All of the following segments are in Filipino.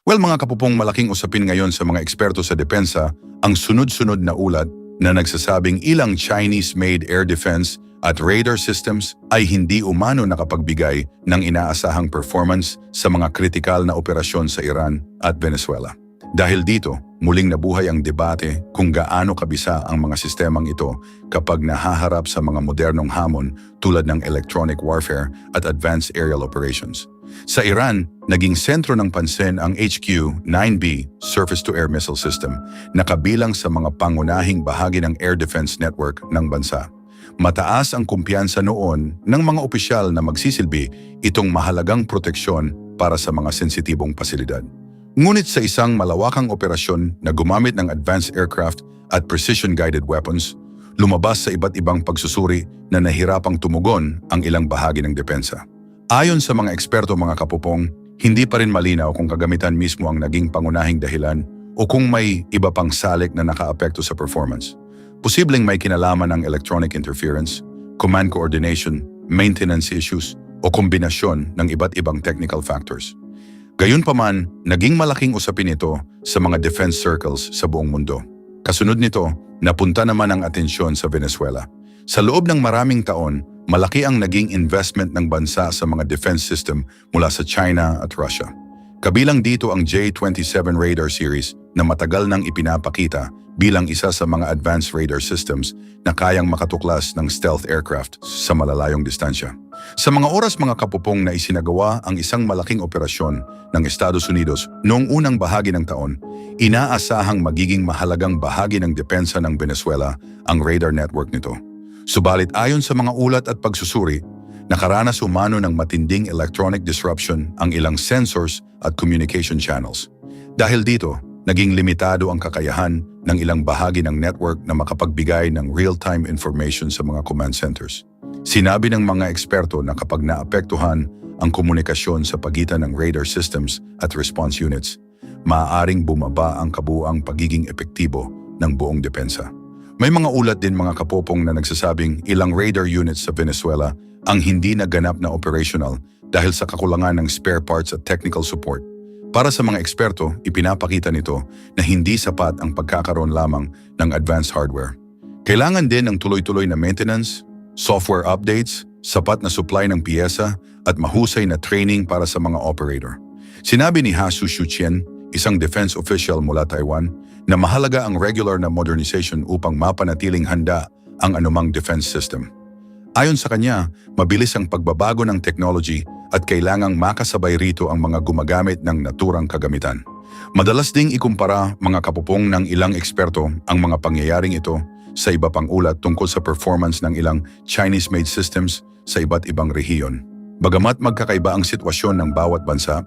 Well, mga kapupong, malaking usapin ngayon sa mga eksperto sa depensa ang sunod-sunod na ulat na nagsasabing ilang Chinese-made air defense at radar systems ay hindi umano nakapagbigay ng inaasahang performance sa mga kritikal na operasyon sa Iran at Venezuela. Dahil dito, muling nabuhay ang debate kung gaano kabisa ang mga sistemang ito kapag nahaharap sa mga modernong hamon tulad ng electronic warfare at advanced aerial operations. Sa Iran, naging sentro ng pansin ang HQ-9B surface-to-air missile system na kabilang sa mga pangunahing bahagi ng air defense network ng bansa. Mataas ang kumpiyansa noon ng mga opisyal na magsisilbi itong mahalagang proteksyon para sa mga sensitibong pasilidad. Ngunit sa isang malawakang operasyon na gumamit ng advanced aircraft at precision-guided weapons, lumabas sa iba't ibang pagsusuri na nahirapang tumugon ang ilang bahagi ng depensa. Ayon sa mga eksperto, mga kapupong, hindi pa rin malinaw kung kagamitan mismo ang naging pangunahing dahilan o kung may iba pang salik na nakaapekto sa performance. Posibleng may kinalaman ng electronic interference, command coordination, maintenance issues o kombinasyon ng iba't ibang technical factors. Gayunpaman, naging malaking usapin ito sa mga defense circles sa buong mundo. Kasunod nito, napunta naman ang atensyon sa Venezuela. Sa loob ng maraming taon, malaki ang naging investment ng bansa sa mga defense system mula sa China at Russia. Kabilang dito ang J-27 radar series na matagal nang ipinapakita bilang isa sa mga advanced radar systems na kayang makatuklas ng stealth aircraft sa malalayong distansya. Sa mga oras, mga kapupong, na isinagawa ang isang malaking operasyon ng Estados Unidos noong unang bahagi ng taon, inaasahang magiging mahalagang bahagi ng depensa ng Venezuela ang radar network nito. Subalit ayon sa mga ulat at pagsusuri, nakaranas umano ng matinding electronic disruption ang ilang sensors at communication channels. Dahil dito, naging limitado ang kakayahan ng ilang bahagi ng network na makapagbigay ng real-time information sa mga command centers. Sinabi ng mga eksperto na kapag naapektuhan ang komunikasyon sa pagitan ng radar systems at response units, maaaring bumaba ang kabuuang pagiging epektibo ng buong depensa. May mga ulat din, mga kapopong, na nagsasabing ilang radar units sa Venezuela ang hindi naganap na operational dahil sa kakulangan ng spare parts at technical support. Para sa mga eksperto, ipinapakita nito na hindi sapat ang pagkakaroon lamang ng advanced hardware. Kailangan din ng tuloy-tuloy na maintenance, software updates, sapat na supply ng piyesa at mahusay na training para sa mga operator. Sinabi ni Hasu Shuqian, isang defense official mula Taiwan, na mahalaga ang regular na modernization upang mapanatiling handa ang anumang defense system. Ayon sa kanya, mabilis ang pagbabago ng technology at kailangang makasabay rito ang mga gumagamit ng naturang kagamitan. Madalas ding ikumpara, mga kapupong, ng ilang eksperto ang mga pangyayaring ito sa iba pang ulat tungkol sa performance ng ilang Chinese-made systems sa iba't ibang rehiyon. Bagamat magkakaiba ang sitwasyon ng bawat bansa,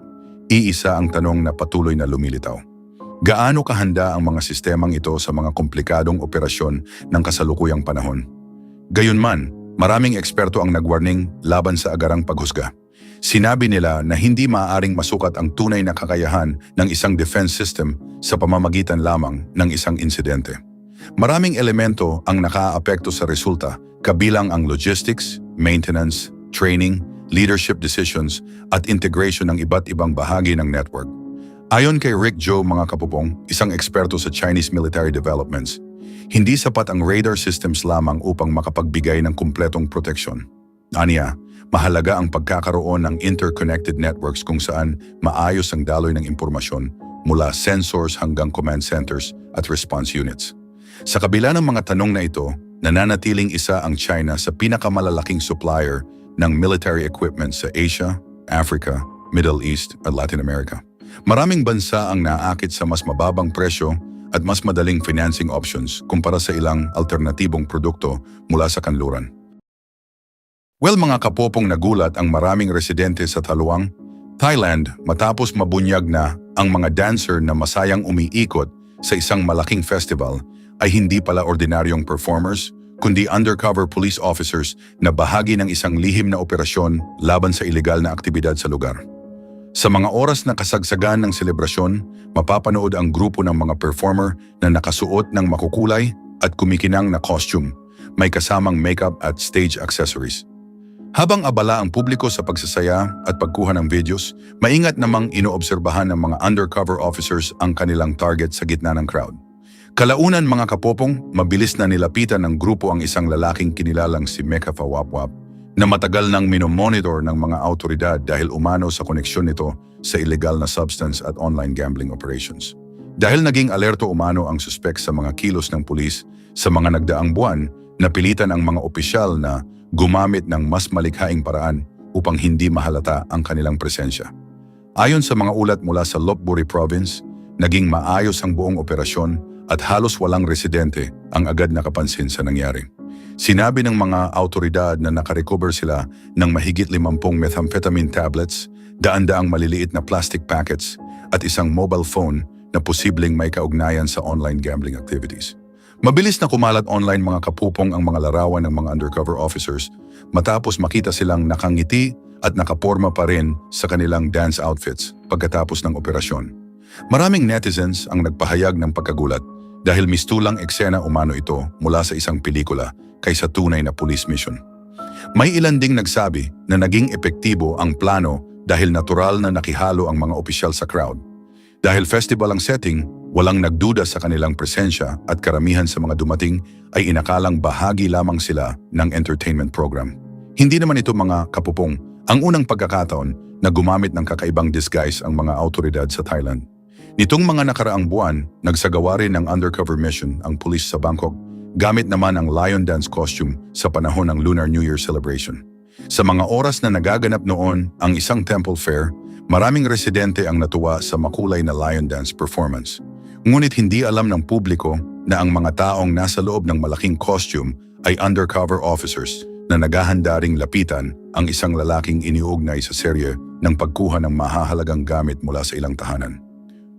iisa ang tanong na patuloy na lumilitaw. Gaano kahanda ang mga sistemang ito sa mga komplikadong operasyon ng kasalukuyang panahon? Gayunman, maraming eksperto ang nagwarning laban sa agarang paghusga. Sinabi nila na hindi maaaring masukat ang tunay na kakayahan ng isang defense system sa pamamagitan lamang ng isang insidente. Maraming elemento ang nakaapekto sa resulta, kabilang ang logistics, maintenance, training, leadership decisions at integration ng iba't ibang bahagi ng network. Ayon kay Rick Zhou, mga kapupong, isang eksperto sa Chinese military developments, hindi sapat ang radar systems lamang upang makapagbigay ng kumpletong proteksyon. Aniya, mahalaga ang pagkakaroon ng interconnected networks kung saan maayos ang daloy ng impormasyon mula sensors hanggang command centers at response units. Sa kabila ng mga tanong na ito, nananatiling isa ang China sa pinakamalalaking supplier ng military equipment sa Asia, Africa, Middle East at Latin America. Maraming bansa ang naakit sa mas mababang presyo at mas madaling financing options kumpara sa ilang alternatibong produkto mula sa kanluran. Well, mga kapopong, nagulat ang maraming residente sa Thaluang, Thailand, matapos mabunyag na ang mga dancer na masayang umiikot sa isang malaking festival ay hindi pala ordinaryong performers, kundi undercover police officers na bahagi ng isang lihim na operasyon laban sa ilegal na aktibidad sa lugar. Sa mga oras na kasagsagan ng selebrasyon, mapapanood ang grupo ng mga performer na nakasuot ng makukulay at kumikinang na costume, may kasamang makeup at stage accessories. Habang abala ang publiko sa pagsasaya at pagkuha ng videos, maingat namang inoobserbahan ng mga undercover officers ang kanilang target sa gitna ng crowd. Kalaunan mga kapopong, mabilis na nilapitan ng grupo ang isang lalaking kinilalang si Mecca Fawapwap na matagal nang minomonitor ng mga autoridad dahil umano sa koneksyon nito sa illegal na substance at online gambling operations. Dahil naging alerto umano ang suspek sa mga kilos ng pulis sa mga nagdaang buwan, napilitan ang mga opisyal na gumamit ng mas malikhaing paraan upang hindi mahalata ang kanilang presensya. Ayon sa mga ulat mula sa Lopburi Province, naging maayos ang buong operasyon at halos walang residente ang agad nakapansin sa nangyari. Sinabi ng mga autoridad na nakarecover sila ng mahigit 50 methamphetamine tablets, daan-daang maliliit na plastic packets at isang mobile phone na posibleng may kaugnayan sa online gambling activities. Mabilis na kumalat online mga kapupong ang mga larawan ng mga undercover officers matapos makita silang nakangiti at nakaporma pa rin sa kanilang dance outfits pagkatapos ng operasyon. Maraming netizens ang nagpahayag ng pagkagulat dahil mistulang eksena umano ito mula sa isang pelikula kaysa tunay na police mission. May ilan ding nagsabi na naging epektibo ang plano dahil natural na nakihalo ang mga opisyal sa crowd. Dahil festival ang setting, walang nagduda sa kanilang presensya at karamihan sa mga dumating ay inakalang bahagi lamang sila ng entertainment program. Hindi naman ito mga kapupong ang unang pagkakataon na gumamit ng kakaibang disguise ang mga autoridad sa Thailand. Nitong mga nakaraang buwan, nagsagawa rin ng undercover mission ang pulis sa Bangkok gamit naman ang lion dance costume sa panahon ng Lunar New Year celebration. Sa mga oras na nagaganap noon ang isang temple fair, maraming residente ang natuwa sa makulay na lion dance performance. Ngunit hindi alam ng publiko na ang mga taong nasa loob ng malaking costume ay undercover officers na naghahanda ring lapitan ang isang lalaking iniugnay sa serye ng pagkuha ng mahahalagang gamit mula sa ilang tahanan.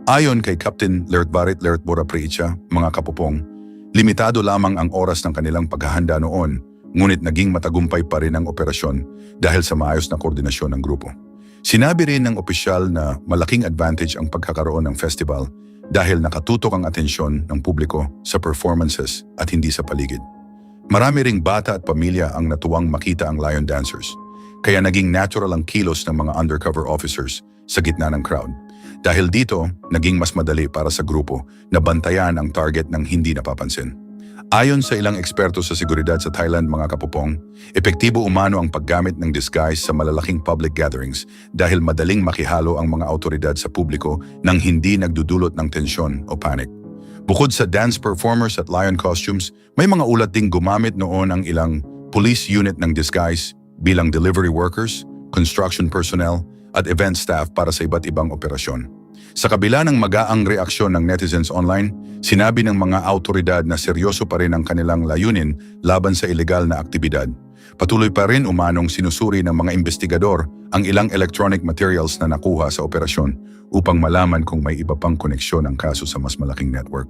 Ayon kay Captain Lertbarit Lertbora Preicha, mga kapupong, limitado lamang ang oras ng kanilang paghahanda noon, ngunit naging matagumpay pa rin ang operasyon dahil sa maayos na koordinasyon ng grupo. Sinabi rin ng opisyal na malaking advantage ang pagkakaroon ng festival dahil nakatutok ang atensyon ng publiko sa performances at hindi sa paligid. Marami ring bata at pamilya ang natuwang makita ang lion dancers, kaya naging natural ang kilos ng mga undercover officers sa gitna ng crowd. Dahil dito, naging mas madali para sa grupo na bantayan ang target ng hindi napapansin. Ayon sa ilang eksperto sa seguridad sa Thailand mga kapupong, epektibo umano ang paggamit ng disguise sa malalaking public gatherings dahil madaling makihalo ang mga autoridad sa publiko nang hindi nagdudulot ng tensyon o panic. Bukod sa dance performers at lion costumes, may mga ulat ding gumamit noon ang ilang police unit ng disguise bilang delivery workers, construction personnel at event staff para sa iba't ibang operasyon. Sa kabila ng magaang reaksyon ng netizens online, sinabi ng mga autoridad na seryoso pa rin ang kanilang layunin laban sa ilegal na aktibidad. Patuloy pa rin umanong sinusuri ng mga investigador ang ilang electronic materials na nakuha sa operasyon upang malaman kung may iba pang koneksyon ang kaso sa mas malaking network.